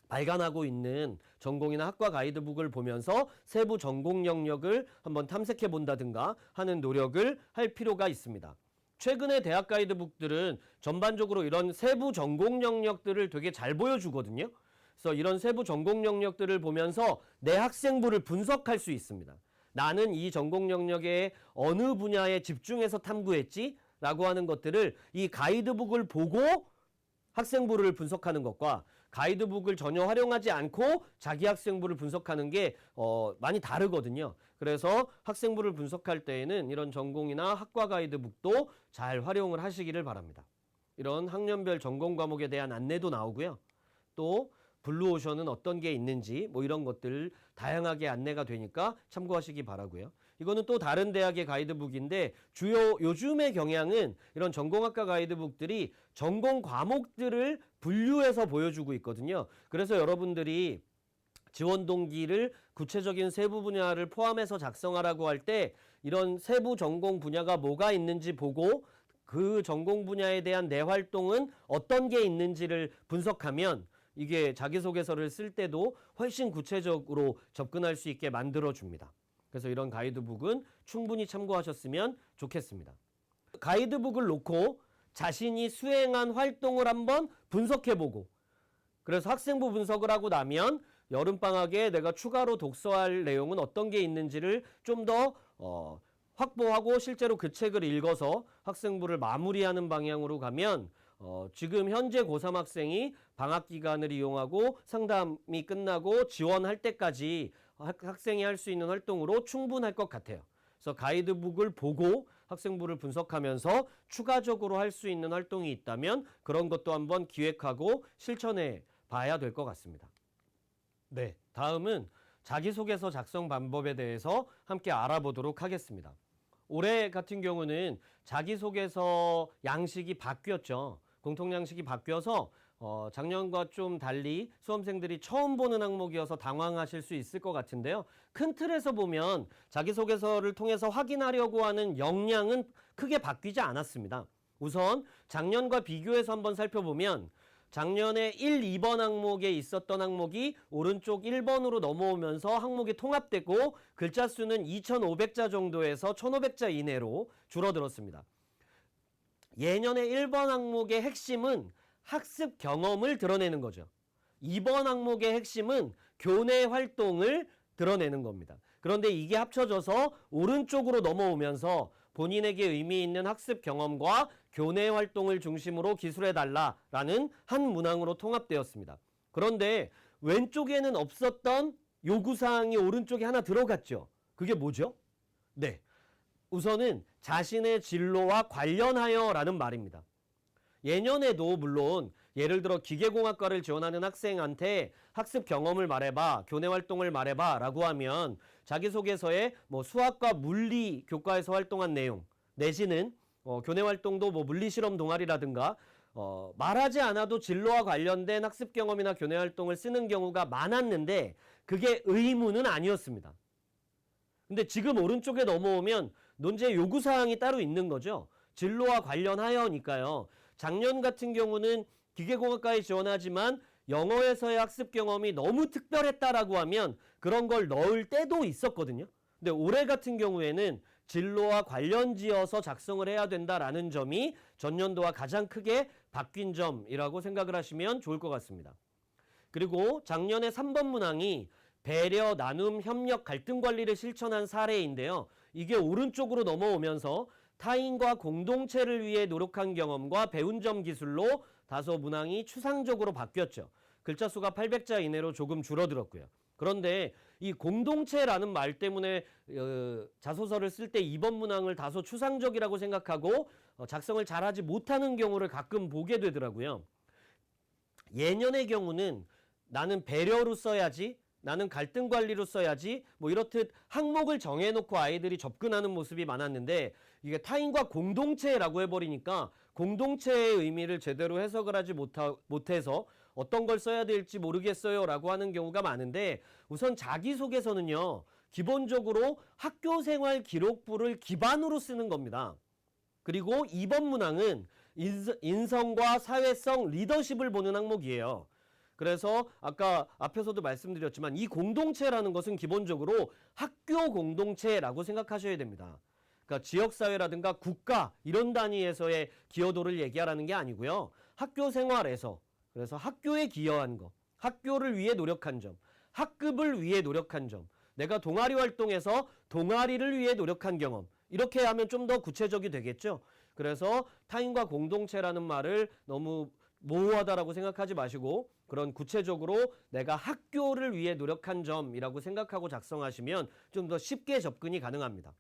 발간하고 있는 전공이나 학과 가이드북을 보면서 세부 전공 영역을 한번 탐색해 본다든가 하는 노력을 할 필요가 있습니다. 최근의 대학 가이드북들은 전반적으로 이런 세부 전공 영역들을 되게 잘 보여주거든요. 그래서 이런 세부 전공 영역들을 보면서 내 학생부를 분석할 수 있습니다. 나는 이 전공 영역의 어느 분야에 집중해서 탐구했지? 라고 하는 것들을 이 가이드북을 보고 학생부를 분석하는 것과 가이드북을 전혀 활용하지 않고 자기 학생부를 분석하는 게 많이 다르거든요. 그래서 학생부를 분석할 때에는 이런 전공이나 학과 가이드북도 잘 활용을 하시기를 바랍니다. 이런 학년별 전공 과목에 대한 안내도 나오고요. 또 블루오션은 어떤 게 있는지 뭐 이런 것들 다양하게 안내가 되니까 참고하시기 바라고요. 이거는 또 다른 대학의 가이드북인데 주요 요즘의 경향은 이런 전공학과 가이드북들이 전공 과목들을 분류해서 보여주고 있거든요. 그래서 여러분들이 지원 동기를 구체적인 세부 분야를 포함해서 작성하라고 할 때 이런 세부 전공 분야가 뭐가 있는지 보고 그 전공 분야에 대한 내 활동은 어떤 게 있는지를 분석하면 이게 자기소개서를 쓸 때도 훨씬 구체적으로 접근할 수 있게 만들어줍니다. 그래서 이런 가이드북은 충분히 참고하셨으면 좋겠습니다. 가이드북을 놓고 자신이 수행한 활동을 한번 분석해보고 그래서 학생부 분석을 하고 나면 여름방학에 내가 추가로 독서할 내용은 어떤 게 있는지를 좀 더 확보하고 실제로 그 책을 읽어서 학생부를 마무리하는 방향으로 가면 지금 현재 고3 학생이 방학 기간을 이용하고 상담이 끝나고 지원할 때까지 학생이 할 수 있는 활동으로 충분할 것 같아요. 그래서 가이드북을 보고 학생부를 분석하면서 추가적으로 할 수 있는 활동이 있다면 그런 것도 한번 기획하고 실천해 봐야 될 것 같습니다. 네, 다음은 자기소개서 작성 방법에 대해서 함께 알아보도록 하겠습니다. 올해 같은 경우는 자기소개서 양식이 바뀌었죠. 공통양식이 바뀌어서 작년과 좀 달리 수험생들이 처음 보는 항목이어서 당황하실 수 있을 것 같은데요. 큰 틀에서 보면 자기소개서를 통해서 확인하려고 하는 역량은 크게 바뀌지 않았습니다. 우선 작년과 비교해서 한번 살펴보면 작년에 1, 2번 항목에 있었던 항목이 오른쪽 1번으로 넘어오면서 항목이 통합되고 글자 수는 2,500자 정도에서 1,500자 이내로 줄어들었습니다. 예년의 1번 항목의 핵심은 학습 경험을 드러내는 거죠. 2번 항목의 핵심은 교내 활동을 드러내는 겁니다. 그런데 이게 합쳐져서 오른쪽으로 넘어오면서 본인에게 의미 있는 학습 경험과 교내 활동을 중심으로 기술해달라라는 한 문항으로 통합되었습니다. 그런데 왼쪽에는 없었던 요구사항이 오른쪽에 하나 들어갔죠. 그게 뭐죠? 네, 우선은 자신의 진로와 관련하여 라는 말입니다. 예년에도 물론 예를 들어 기계공학과를 지원하는 학생한테 학습 경험을 말해봐, 교내 활동을 말해봐 라고 하면 자기소개서에 뭐 수학과 물리 교과에서 활동한 내용 내지는 교내 활동도 뭐 물리실험 동아리라든가 말하지 않아도 진로와 관련된 학습 경험이나 교내 활동을 쓰는 경우가 많았는데 그게 의무는 아니었습니다. 근데 지금 오른쪽에 넘어오면 논제 요구사항이 따로 있는 거죠. 진로와 관련하여니까요. 작년 같은 경우는 기계공학과에 지원하지만 영어에서의 학습 경험이 너무 특별했다라고 하면 그런 걸 넣을 때도 있었거든요. 근데 올해 같은 경우에는 진로와 관련 지어서 작성을 해야 된다라는 점이 전년도와 가장 크게 바뀐 점이라고 생각을 하시면 좋을 것 같습니다. 그리고 작년에 3번 문항이 배려, 나눔, 협력, 갈등 관리를 실천한 사례인데요. 이게 오른쪽으로 넘어오면서 타인과 공동체를 위해 노력한 경험과 배운 점 기술로 다소 문항이 추상적으로 바뀌었죠. 글자 수가 800자 이내로 조금 줄어들었고요. 그런데 이 공동체라는 말 때문에 자소서를 쓸 때 2번 문항을 다소 추상적이라고 생각하고 작성을 잘하지 못하는 경우를 가끔 보게 되더라고요. 예년의 경우는 나는 배려로 써야지, 나는 갈등 관리로 써야지, 뭐 이렇듯 항목을 정해놓고 아이들이 접근하는 모습이 많았는데 이게 타인과 공동체라고 해버리니까 공동체의 의미를 제대로 해석을 하지 못해서 어떤 걸 써야 될지 모르겠어요 라고 하는 경우가 많은데 우선 자기소개서는요 기본적으로 학교생활 기록부를 기반으로 쓰는 겁니다. 그리고 2번 문항은 인성과 사회성, 리더십을 보는 항목이에요. 그래서 아까 앞에서도 말씀드렸지만 이 공동체라는 것은 기본적으로 학교 공동체라고 생각하셔야 됩니다. 그러니까 지역사회라든가 국가 이런 단위에서의 기여도를 얘기하라는 게 아니고요. 학교 생활에서 그래서 학교에 기여한 거, 학교를 위해 노력한 점, 학급을 위해 노력한 점, 내가 동아리 활동에서 동아리를 위해 노력한 경험 이렇게 하면 좀 더 구체적이 되겠죠. 그래서 타인과 공동체라는 말을 너무 모호하다라고 생각하지 마시고 그런 구체적으로 내가 학교를 위해 노력한 점이라고 생각하고 작성하시면 좀 더 쉽게 접근이 가능합니다.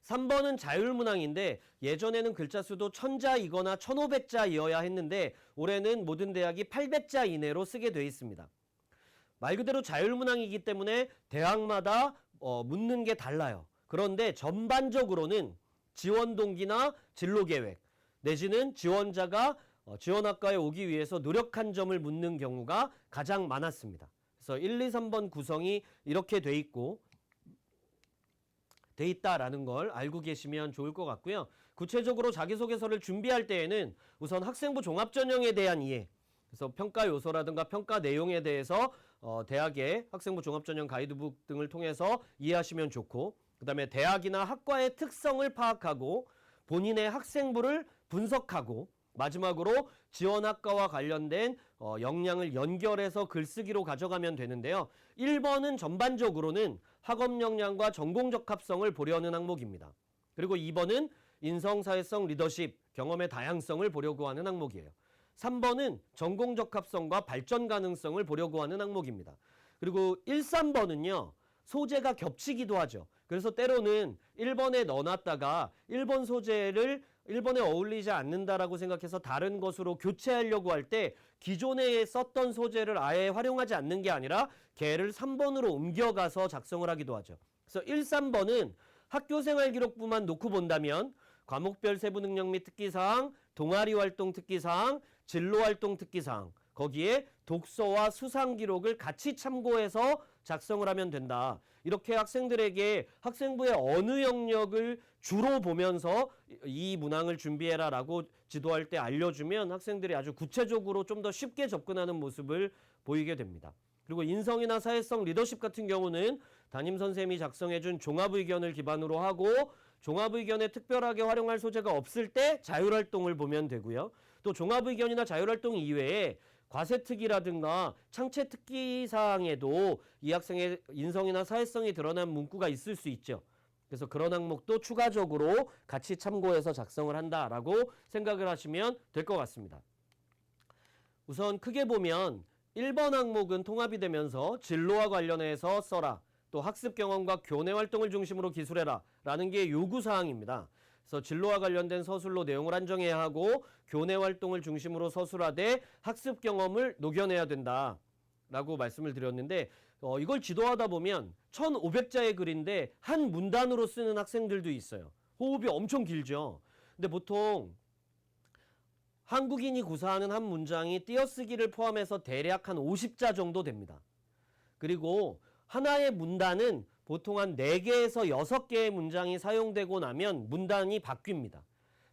3번은 자율문항인데 예전에는 글자 수도 1000자이거나 1500자이어야 했는데 올해는 모든 대학이 800자 이내로 쓰게 돼 있습니다. 말 그대로 자율문항이기 때문에 대학마다 묻는 게 달라요. 그런데 전반적으로는 지원 동기나 진로 계획 내지는 지원자가 지원학과에 오기 위해서 노력한 점을 묻는 경우가 가장 많았습니다. 그래서 1, 2, 3번 구성이 이렇게 돼 있다라는 걸 알고 계시면 좋을 것 같고요. 구체적으로 자기소개서를 준비할 때에는 우선 학생부 종합전형에 대한 이해, 그래서 평가 요소라든가 평가 내용에 대해서 대학의 학생부 종합전형 가이드북 등을 통해서 이해하시면 좋고 그 다음에 대학이나 학과의 특성을 파악하고 본인의 학생부를 분석하고 마지막으로 지원학과와 관련된 역량을 연결해서 글쓰기로 가져가면 되는데요. 1번은 전반적으로는 학업 역량과 전공 적합성을 보려는 항목입니다. 그리고 2번은 인성, 사회성, 리더십, 경험의 다양성을 보려고 하는 항목이에요. 3번은 전공 적합성과 발전 가능성을 보려고 하는 항목입니다. 그리고 1, 3번은요. 소재가 겹치기도 하죠. 그래서 때로는 1번에 넣어놨다가 1번 소재를 1번에 어울리지 않는다라고 생각해서 다른 것으로 교체하려고 할 때 기존에 썼던 소재를 아예 활용하지 않는 게 아니라 걔를 3번으로 옮겨가서 작성을 하기도 하죠. 그래서 1, 3번은 학교생활 기록부만 놓고 본다면 과목별 세부 능력 및 특기사항, 동아리 활동 특기사항, 진로활동 특기사항 거기에 독서와 수상 기록을 같이 참고해서 작성을 하면 된다. 이렇게 학생들에게 학생부의 어느 영역을 주로 보면서 이 문항을 준비해라 라고 지도할 때 알려주면 학생들이 아주 구체적으로 좀 더 쉽게 접근하는 모습을 보이게 됩니다. 그리고 인성이나 사회성, 리더십 같은 경우는 담임선생님이 작성해준 종합의견을 기반으로 하고 종합의견에 특별하게 활용할 소재가 없을 때 자율활동을 보면 되고요. 또 종합의견이나 자율활동 이외에 과세특기라든가 창체특기 사항에도 이 학생의 인성이나 사회성이 드러난 문구가 있을 수 있죠. 그래서 그런 항목도 추가적으로 같이 참고해서 작성을 한다라고 생각을 하시면 될 것 같습니다. 우선 크게 보면 1번 항목은 통합이 되면서 진로와 관련해서 써라. 또 학습 경험과 교내 활동을 중심으로 기술해라 라는 게 요구사항입니다. 그래서 진로와 관련된 서술로 내용을 한정해야 하고 교내 활동을 중심으로 서술하되 학습 경험을 녹여내야 된다 라고 말씀을 드렸는데 이걸 지도하다 보면 1500자의 글인데 한 문단으로 쓰는 학생들도 있어요. 호흡이 엄청 길죠. 근데 보통 한국인이 구사하는 한 문장이 띄어쓰기를 포함해서 대략 한 50자 정도 됩니다. 그리고 하나의 문단은 보통 한 4개에서 6개의 문장이 사용되고 나면 문단이 바뀝니다.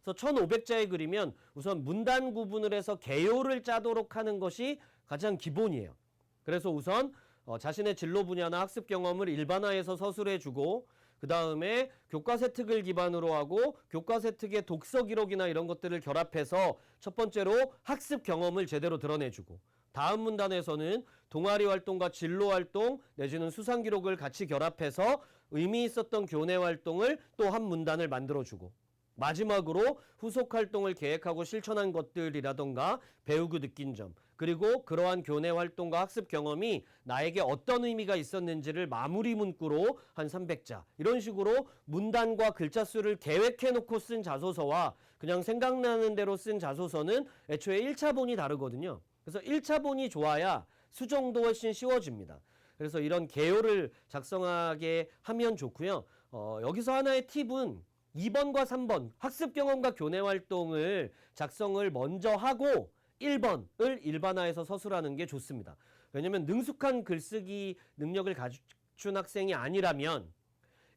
그래서 1500자의 글이면 우선 문단 구분을 해서 개요를 짜도록 하는 것이 가장 기본이에요. 그래서 우선 자신의 진로 분야나 학습 경험을 일반화해서 서술해주고 그 다음에 교과세 특을 기반으로 하고 교과세 특의 독서 기록이나 이런 것들을 결합해서 첫 번째로 학습 경험을 제대로 드러내주고 다음 문단에서는 동아리 활동과 진로 활동 내지는 수상 기록을 같이 결합해서 의미 있었던 교내 활동을 또 한 문단을 만들어주고 마지막으로 후속 활동을 계획하고 실천한 것들이라던가 배우고 느낀 점 그리고 그러한 교내 활동과 학습 경험이 나에게 어떤 의미가 있었는지를 마무리 문구로 한 300자 이런 식으로 문단과 글자 수를 계획해 놓고 쓴 자소서와 그냥 생각나는 대로 쓴 자소서는 애초에 1차본이 다르거든요. 그래서 1차본이 좋아야 수정도 훨씬 쉬워집니다. 그래서 이런 개요를 작성하게 하면 좋고요. 여기서 하나의 팁은 2번과 3번 학습 경험과 교내 활동을 작성을 먼저 하고 1번을 일반화해서 서술하는 게 좋습니다. 왜냐하면 능숙한 글쓰기 능력을 갖춘 학생이 아니라면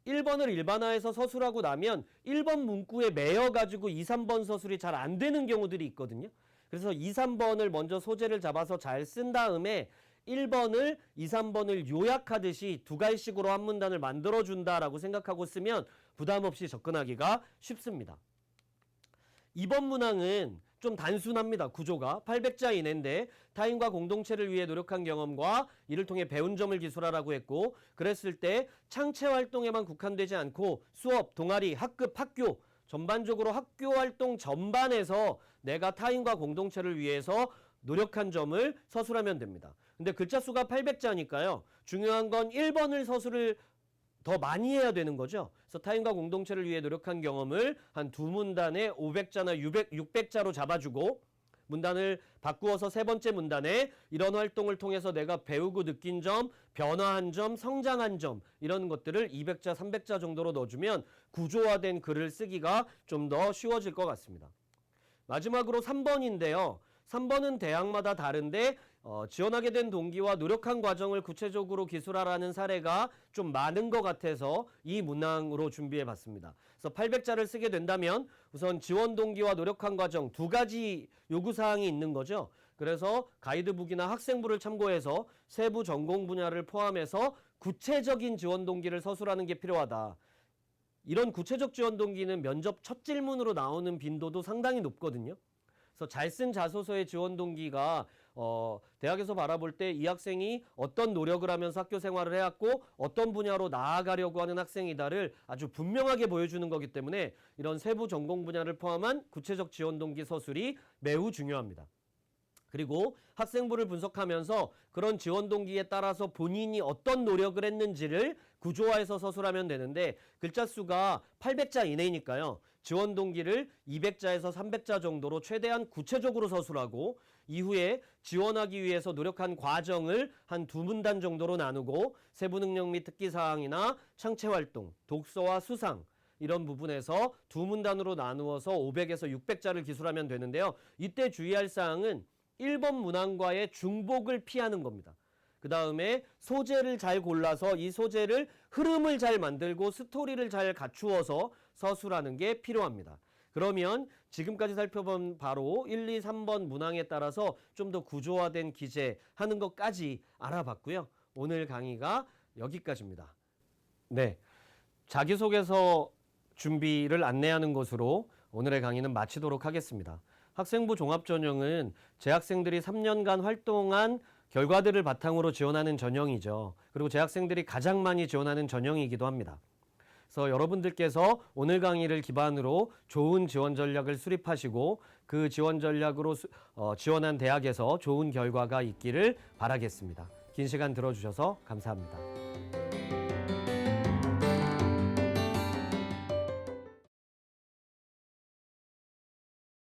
1번을 일반화해서 서술하고 나면 1번 문구에 매여가지고 2, 3번 서술이 잘 안 되는 경우들이 있거든요. 그래서 2, 3번을 먼저 소재를 잡아서 잘 쓴 다음에 1번을 2, 3번을 요약하듯이 두 갈씩으로 한 문단을 만들어준다라고 생각하고 쓰면 부담 없이 접근하기가 쉽습니다. 2번 문항은 좀 단순합니다. 구조가 800자 이내인데 타인과 공동체를 위해 노력한 경험과 이를 통해 배운 점을 기술하라고 했고 그랬을 때 창체 활동에만 국한되지 않고 수업, 동아리, 학급, 학교 전반적으로 학교 활동 전반에서 내가 타인과 공동체를 위해서 노력한 점을 서술하면 됩니다. 근데 글자 수가 800자니까요. 중요한 건 1번을 서술을 더 많이 해야 되는 거죠. 그래서 타인과 공동체를 위해 노력한 경험을 한 두 문단에 500자나 600자로 잡아주고 문단을 바꾸어서 세 번째 문단에 이런 활동을 통해서 내가 배우고 느낀 점, 변화한 점, 성장한 점 이런 것들을 200자, 300자 정도로 넣어주면 구조화된 글을 쓰기가 좀 더 쉬워질 것 같습니다. 마지막으로 3번인데요. 3번은 대학마다 다른데 지원하게 된 동기와 노력한 과정을 구체적으로 기술하라는 사례가 좀 많은 것 같아서 이 문항으로 준비해 봤습니다. 그래서 800자를 쓰게 된다면 우선 지원 동기와 노력한 과정 두 가지 요구사항이 있는 거죠. 그래서 가이드북이나 학생부를 참고해서 세부 전공 분야를 포함해서 구체적인 지원 동기를 서술하는 게 필요하다. 이런 구체적 지원 동기는 면접 첫 질문으로 나오는 빈도도 상당히 높거든요. 그래서 잘 쓴 자소서의 지원 동기가 대학에서 바라볼 때 이 학생이 어떤 노력을 하면서 학교 생활을 해왔고 어떤 분야로 나아가려고 하는 학생이다를 아주 분명하게 보여주는 거기 때문에 이런 세부 전공 분야를 포함한 구체적 지원 동기 서술이 매우 중요합니다. 그리고 학생부를 분석하면서 그런 지원 동기에 따라서 본인이 어떤 노력을 했는지를 구조화해서 서술하면 되는데 글자 수가 800자 이내니까요. 지원 동기를 200자에서 300자 정도로 최대한 구체적으로 서술하고 이후에 지원하기 위해서 노력한 과정을 한 두 문단 정도로 나누고 세부 능력 및 특기 사항이나 창체 활동, 독서와 수상 이런 부분에서 두 문단으로 나누어서 500에서 600자를 기술하면 되는데요. 이때 주의할 사항은 1번 문항과의 중복을 피하는 겁니다. 그 다음에 소재를 잘 골라서 이 소재를 흐름을 잘 만들고 스토리를 잘 갖추어서 서술하는 게 필요합니다. 그러면 지금까지 살펴본 바로 1, 2, 3번 문항에 따라서 좀 더 구조화된 기재하는 것까지 알아봤고요. 오늘 강의가 여기까지입니다. 네, 자기소개서 준비를 안내하는 것으로 오늘의 강의는 마치도록 하겠습니다. 학생부 종합전형은 재학생들이 3년간 활동한 결과들을 바탕으로 지원하는 전형이죠. 그리고 재학생들이 가장 많이 지원하는 전형이기도 합니다. 그래서 여러분들께서 오늘 강의를 기반으로 좋은 지원 전략을 수립하시고 그 지원 전략으로 지원한 대학에서 좋은 결과가 있기를 바라겠습니다. 긴 시간 들어주셔서 감사합니다.